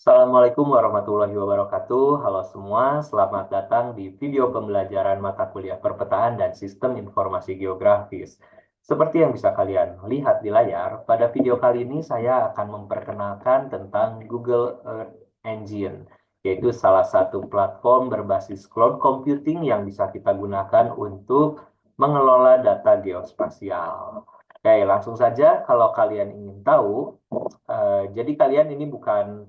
Assalamualaikum warahmatullahi wabarakatuh. Halo semua, selamat datang di video pembelajaran mata kuliah perpetaan dan sistem informasi geografis. Seperti yang bisa kalian lihat di layar, pada video kali ini saya akan memperkenalkan tentang Google Earth Engine, yaitu salah satu platform berbasis cloud computing yang bisa kita gunakan untuk mengelola data geospasial. Oke, langsung saja kalau kalian ingin tahu, jadi kalian ini bukan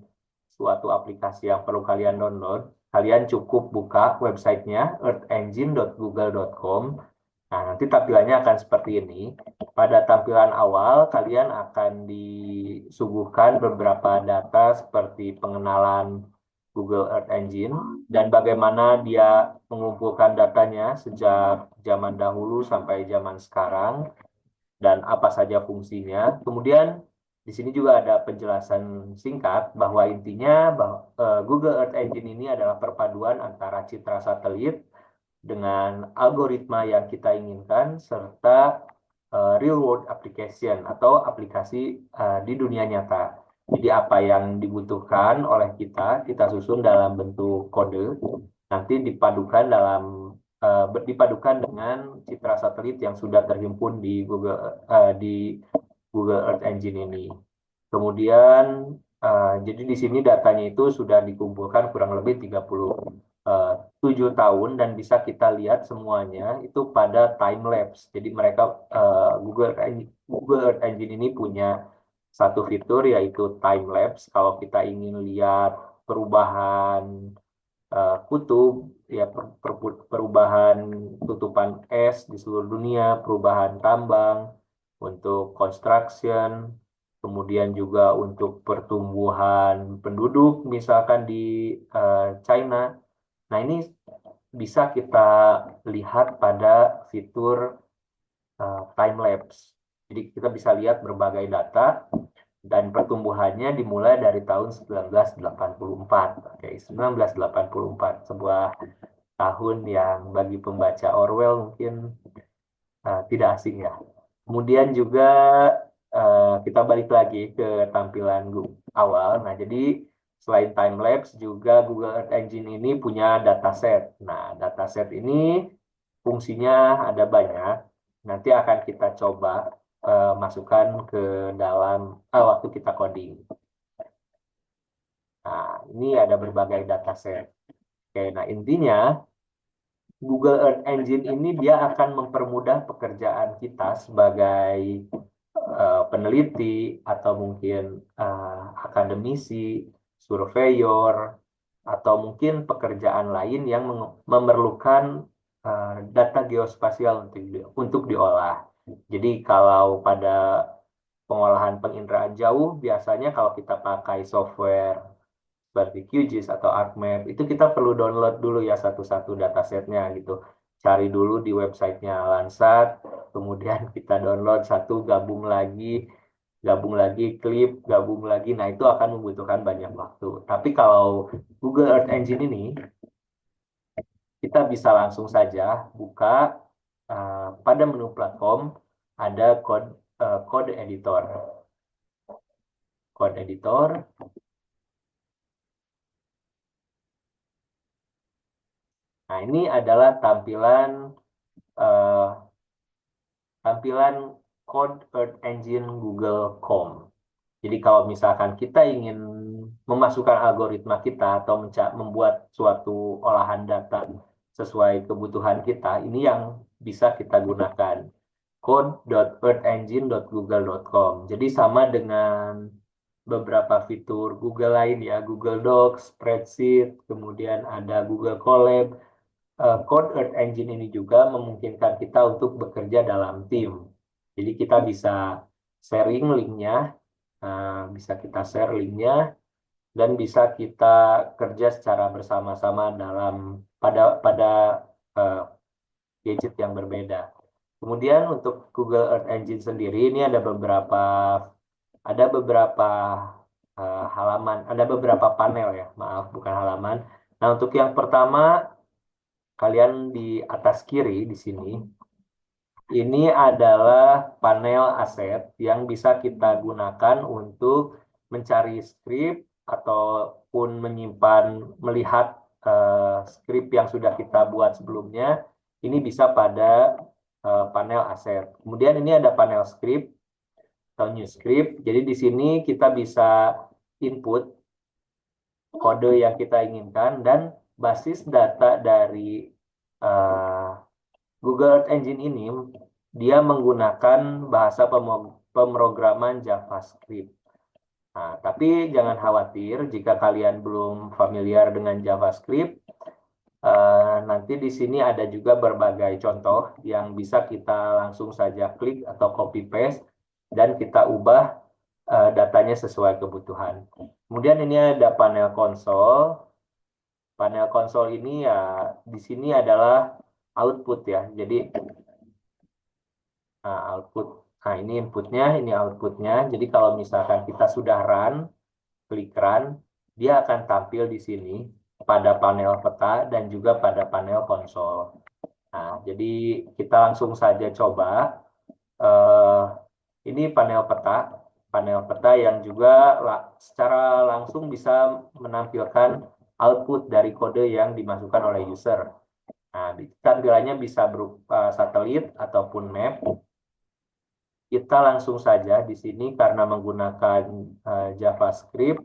suatu aplikasi yang perlu kalian download. Kalian cukup buka websitenya earthengine.google.com. Nah, nanti tampilannya akan seperti ini. Pada tampilan awal, kalian akan disuguhkan beberapa data seperti pengenalan Google Earth Engine dan bagaimana dia mengumpulkan datanya sejak zaman dahulu sampai zaman sekarang dan apa saja fungsinya. Kemudian di sini juga ada penjelasan singkat bahwa intinya Google Earth Engine ini adalah perpaduan antara citra satelit dengan algoritma yang kita inginkan serta real world application atau aplikasi di dunia nyata. Jadi apa yang dibutuhkan oleh kita susun dalam bentuk kode, nanti dipadukan dengan citra satelit yang sudah terhimpun di Google Earth Engine ini. Kemudian jadi di sini datanya itu sudah dikumpulkan kurang lebih 37 tahun dan bisa kita lihat semuanya itu pada time lapse. Jadi mereka Google Earth Engine ini punya satu fitur yaitu time lapse. Kalau kita ingin lihat perubahan kutub, ya perubahan tutupan es di seluruh dunia, perubahan tambang untuk construction, kemudian juga untuk pertumbuhan penduduk, misalkan di China. Nah, ini bisa kita lihat pada fitur time lapse. Jadi kita bisa lihat berbagai data dan pertumbuhannya dimulai dari tahun 1984. Oke, 1984, sebuah tahun yang bagi pembaca Orwell mungkin tidak asing ya. Kemudian juga kita balik lagi ke tampilan awal. Nah, jadi selain time lapse juga Google Earth Engine ini punya dataset. Nah, dataset ini fungsinya ada banyak. Nanti akan kita coba masukkan ke dalam waktu kita coding. Nah, ini ada berbagai dataset. Oke, nah intinya Google Earth Engine ini dia akan mempermudah pekerjaan kita sebagai peneliti atau mungkin akademisi, surveyor, atau mungkin pekerjaan lain yang memerlukan data geospasial untuk diolah. Jadi kalau pada pengolahan penginderaan jauh, biasanya kalau kita pakai software seperti QGIS atau ArcMap, itu kita perlu download dulu ya satu-satu datasetnya gitu. Cari dulu di websitenya Landsat, kemudian kita download satu, gabung lagi, klip, gabung lagi. Nah, itu akan membutuhkan banyak waktu. Tapi kalau Google Earth Engine ini, kita bisa langsung saja buka pada menu platform, ada kode editor. Kode editor. Nah, ini adalah eh, tampilan Code Earth Engine Google.com. Jadi kalau misalkan kita ingin memasukkan algoritma kita atau membuat suatu olahan data sesuai kebutuhan kita, ini yang bisa kita gunakan. code.earthengine.google.com. Jadi sama dengan beberapa fitur Google lain ya, Google Docs, Spreadsheet, kemudian ada Google Colab. Code Earth Engine ini juga memungkinkan kita untuk bekerja dalam tim. Jadi kita bisa sharing linknya, bisa kita share linknya, dan bisa kita kerja secara bersama-sama pada uh, gadget yang berbeda. Kemudian untuk Google Earth Engine sendiri ini ada beberapa ada beberapa panel ya, maaf bukan halaman. Nah, untuk yang pertama, kalian di atas kiri di sini, ini adalah panel aset yang bisa kita gunakan untuk mencari script ataupun melihat skrip yang sudah kita buat sebelumnya, ini bisa pada panel aset. Kemudian ini ada panel script atau new script. Jadi di sini kita bisa input kode yang kita inginkan dan basis data dari Google Earth Engine ini dia menggunakan bahasa pemrograman JavaScript. Nah, tapi jangan khawatir jika kalian belum familiar dengan JavaScript. Nanti di sini ada juga berbagai contoh yang bisa kita langsung saja klik atau copy paste dan kita ubah datanya sesuai kebutuhan. Kemudian ini ada panel konsol. Panel konsol ini ya di sini adalah output ya. Jadi output. Nah, ini inputnya, ini outputnya. Jadi kalau misalkan kita sudah run, klik run, dia akan tampil di sini pada panel peta dan juga pada panel konsol. Nah, jadi kita langsung saja coba. Ini panel peta yang juga secara langsung bisa menampilkan output dari kode yang dimasukkan oleh user. Nah, tampilannya bisa berupa satelit ataupun map. Kita langsung saja di sini karena menggunakan JavaScript,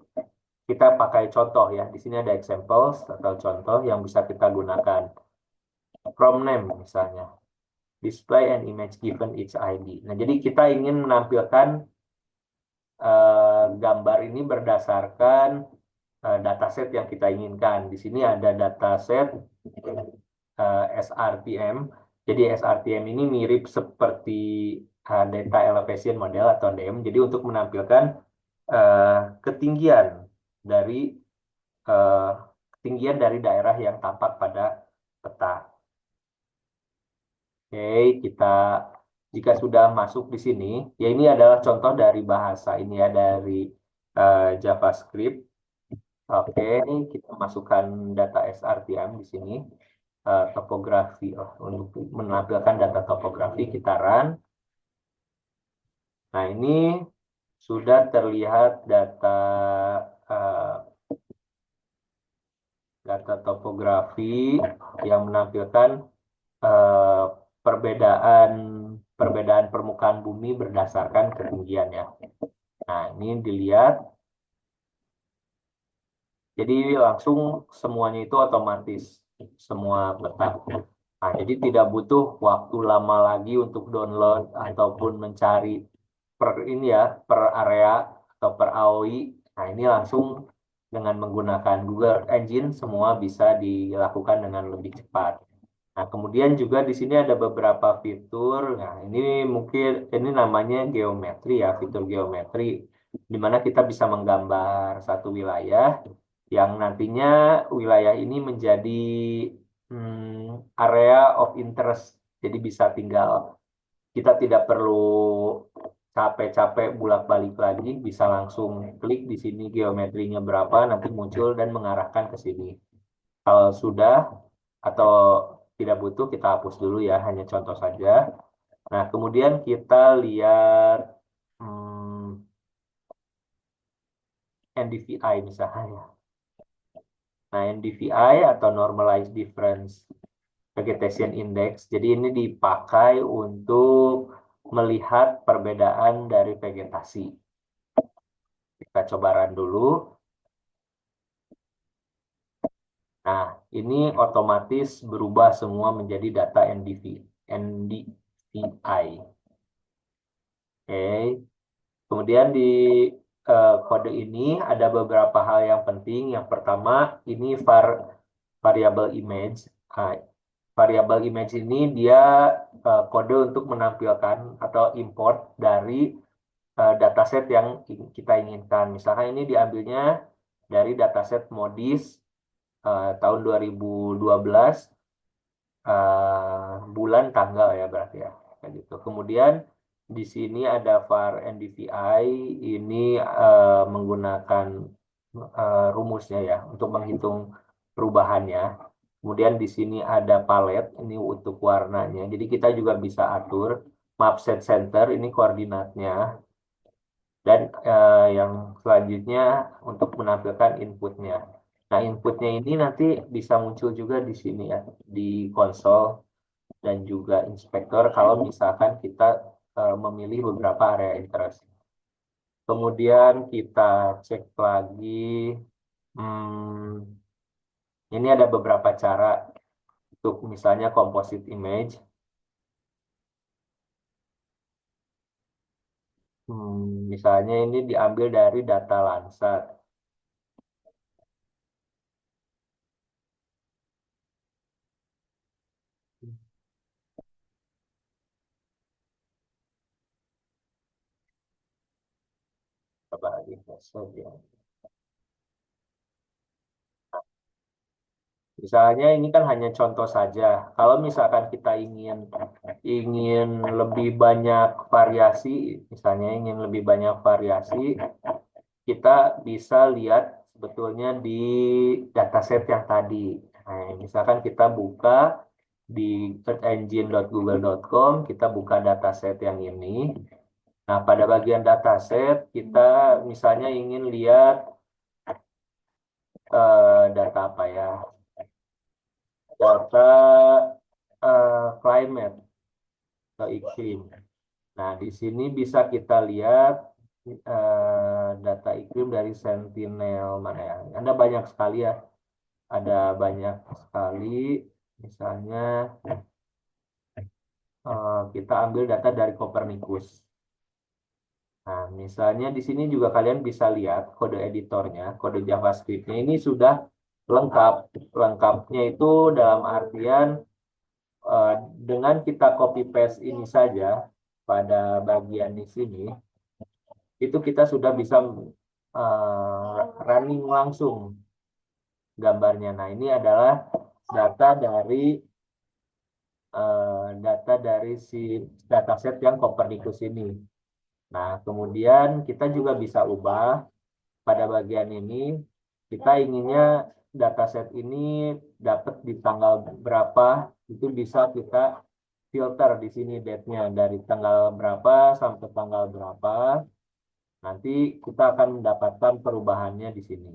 kita pakai contoh ya. Di sini ada examples atau contoh yang bisa kita gunakan. From name misalnya. Display an image given its ID. Nah, jadi kita ingin menampilkan gambar ini berdasarkan dataset yang kita inginkan. Di sini ada dataset SRTM. Jadi SRTM ini mirip seperti data elevation model atau DEM. Jadi untuk menampilkan ketinggian dari daerah yang tampak pada peta. Oke, jika sudah masuk di sini, ya ini adalah contoh dari bahasa ini ya dari JavaScript. Oke, kita masukkan data SRTM di sini, topografi untuk menampilkan data topografi kita run. Nah, ini sudah terlihat data topografi yang menampilkan perbedaan permukaan bumi berdasarkan ketinggian ya. Nah, ini dilihat. Jadi langsung semuanya itu otomatis semua peta. Nah, jadi tidak butuh waktu lama lagi untuk download ataupun mencari per area atau per AOI. Nah, ini langsung dengan menggunakan Google Engine semua bisa dilakukan dengan lebih cepat. Nah, kemudian juga di sini ada beberapa fitur. Nah, ini namanya geometri ya, fitur geometri di mana kita bisa menggambar satu wilayah yang nantinya wilayah ini menjadi area of interest. Jadi kita tidak perlu capek-capek bulak-balik lagi, bisa langsung klik di sini geometrinya berapa, nanti muncul dan mengarahkan ke sini. Kalau sudah atau tidak butuh, kita hapus dulu ya, hanya contoh saja. Nah, kemudian kita lihat NDVI misalnya. Nah, NDVI atau Normalized Difference Vegetation Index, jadi ini dipakai untuk melihat perbedaan dari vegetasi. Kita coba run dulu. Nah, ini otomatis berubah semua menjadi data NDVI. Oke. Kemudian di kode ini ada beberapa hal yang penting. Yang pertama, ini variable image. Nah, variable image ini dia kode untuk menampilkan atau import dari dataset yang kita inginkan. Misalkan ini diambilnya dari dataset MODIS tahun 2012 bulan tanggal ya berarti ya. Kayak gitu. Kemudian di sini ada var NDVI ini menggunakan rumusnya ya untuk menghitung perubahannya. Kemudian di sini ada palet ini untuk warnanya. Jadi kita juga bisa atur map set center ini koordinatnya. Dan yang selanjutnya untuk menampilkan inputnya. Nah, inputnya ini nanti bisa muncul juga di sini ya, di konsol dan juga inspektor kalau misalkan kita memilih beberapa area interest. Kemudian kita cek lagi, hmm, ini ada beberapa cara untuk misalnya composite image. Misalnya ini diambil dari data Landsat. Coba lagi saja. Misalnya ini kan hanya contoh saja. Kalau misalkan kita ingin ingin lebih banyak variasi, misalnya ingin lebih banyak variasi, kita bisa lihat sebetulnya di dataset yang tadi. Nah, misalkan kita buka di searchengine.google.com, kita buka dataset yang ini. Nah, pada bagian dataset, kita misalnya ingin lihat data apa ya? Data climate atau iklim. Nah, di sini bisa kita lihat data iklim dari Sentinel mana ya? Ada banyak sekali ya. Ada banyak sekali. Misalnya kita ambil data dari Copernicus. Nah, misalnya di sini juga kalian bisa lihat kode editornya, kode JavaScript-nya ini sudah lengkap. Lengkapnya itu dalam artian eh, dengan kita copy paste ini saja pada bagian di sini, itu kita sudah bisa running langsung gambarnya. Nah, ini adalah data dari si dataset yang Copernicus ini. Nah, kemudian kita juga bisa ubah pada bagian ini. Kita inginnya dataset ini dapat di tanggal berapa, itu bisa kita filter di sini date-nya dari tanggal berapa sampai tanggal berapa. Nanti kita akan mendapatkan perubahannya di sini.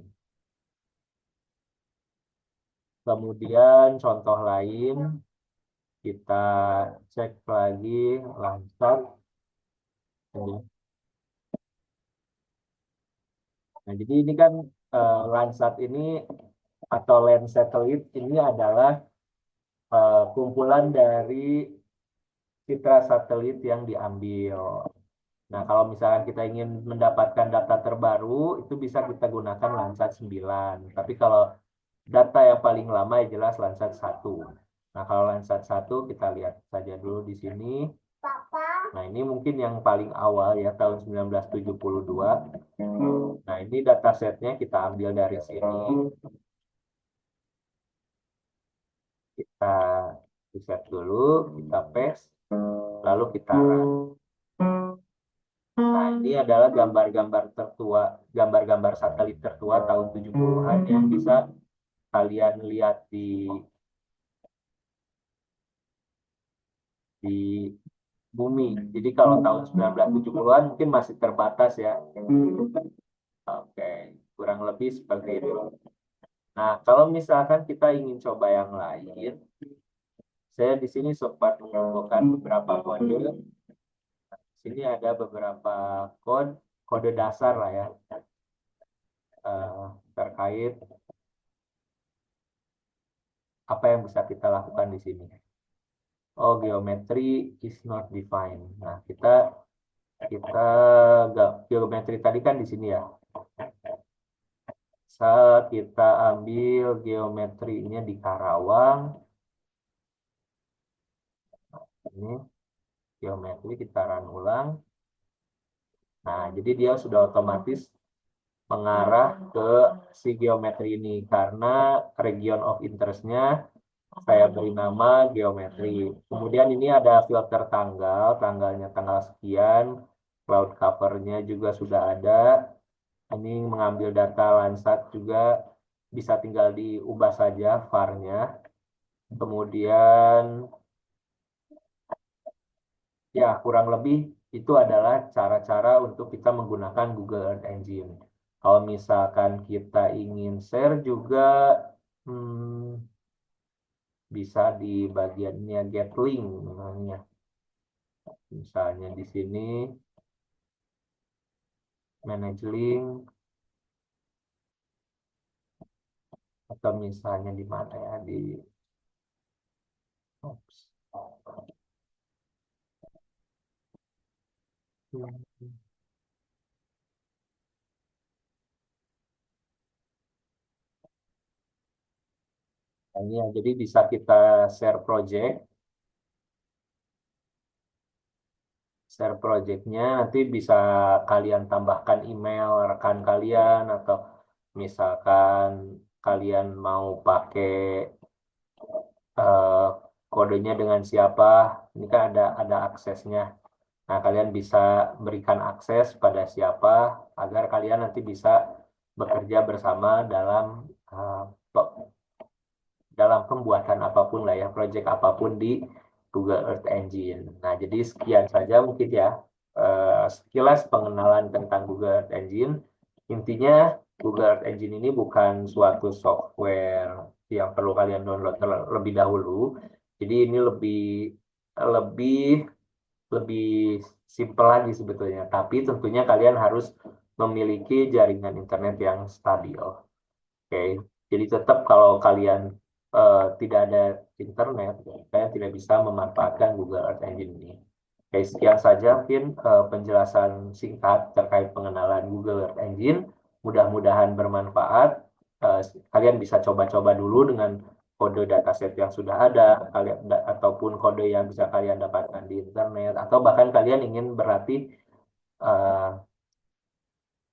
Kemudian contoh lain, kita cek lagi Landsat. Nah, jadi ini kan Landsat ini atau land satellite ini adalah kumpulan dari citra satelit yang diambil. Nah, kalau misalkan kita ingin mendapatkan data terbaru, itu bisa kita gunakan Landsat 9. Tapi kalau data yang paling lama ya jelas Landsat 1. Nah, kalau Landsat 1 kita lihat saja dulu di sini. Nah, ini mungkin yang paling awal ya, tahun 1972. Nah, ini datasetnya kita ambil dari sini. Kita reset dulu, kita paste, lalu kita run. Nah, ini adalah gambar-gambar tertua, gambar-gambar satelit tertua tahun 70-an yang bisa kalian lihat di bumi. Jadi kalau tahun 1970-an mungkin masih terbatas ya. Oke, kurang lebih seperti itu. Nah, kalau misalkan kita ingin coba yang lain, saya di sini sempat mengumpulkan beberapa kode. Di sini ada beberapa kode dasar lah ya, terkait apa yang bisa kita lakukan di sini. Oh, geometry is not defined. Nah, kita kita geometri tadi kan di sini ya. Saat kita ambil geometrinya di Karawang, ini geometri kita run ulang. Nah, jadi dia sudah otomatis mengarah ke si geometri ini karena region of interest-nya saya beri nama geometri. Kemudian ini ada filter tanggal, tanggalnya tanggal sekian, cloud cover-nya juga sudah ada. Ini mengambil data Landsat juga bisa tinggal diubah saja var-nya. Kemudian ya kurang lebih Itu adalah cara-cara untuk kita menggunakan Google Earth Engine. Kalau misalkan kita ingin share juga, hmm, bisa di bagiannya get link namanya. Misalnya di sini manage link, atau misalnya di mana ya, di oops. Hmm. Nah, ini ya, jadi bisa kita share project. Share projectnya nanti bisa kalian tambahkan email rekan kalian, atau misalkan kalian mau pakai eh, kodenya dengan siapa, ini kan ada aksesnya. Nah, kalian bisa berikan akses pada siapa agar kalian nanti bisa bekerja bersama dalam eh, dalam pembuatan apapun lah ya, project apapun di Google Earth Engine. Nah, jadi sekian saja mungkin ya, sekilas pengenalan tentang Google Earth Engine. Intinya Google Earth Engine ini bukan suatu software yang perlu kalian download terlebih dahulu. Jadi ini lebih lebih lebih simpel lagi sebetulnya. Tapi tentunya kalian harus memiliki jaringan internet yang stabil. Oke, jadi tetap kalau kalian tidak ada internet, kalian tidak bisa memanfaatkan Google Earth Engine ini. Oke, sekian saja mungkin penjelasan singkat terkait pengenalan Google Earth Engine. Mudah-mudahan bermanfaat. Eh, Kalian bisa coba-coba dulu dengan kode dataset yang sudah ada, kalian ataupun kode yang bisa kalian dapatkan di internet, atau bahkan kalian ingin berlatih eh,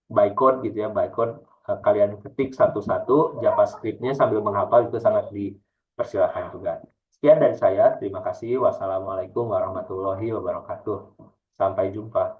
by code gitu ya, by code, kalian ketik satu-satu JavaScript-nya sambil menghafal, itu sangat dipersilakan juga. Sekian dari saya, terima kasih. Wassalamualaikum warahmatullahi wabarakatuh. Sampai jumpa.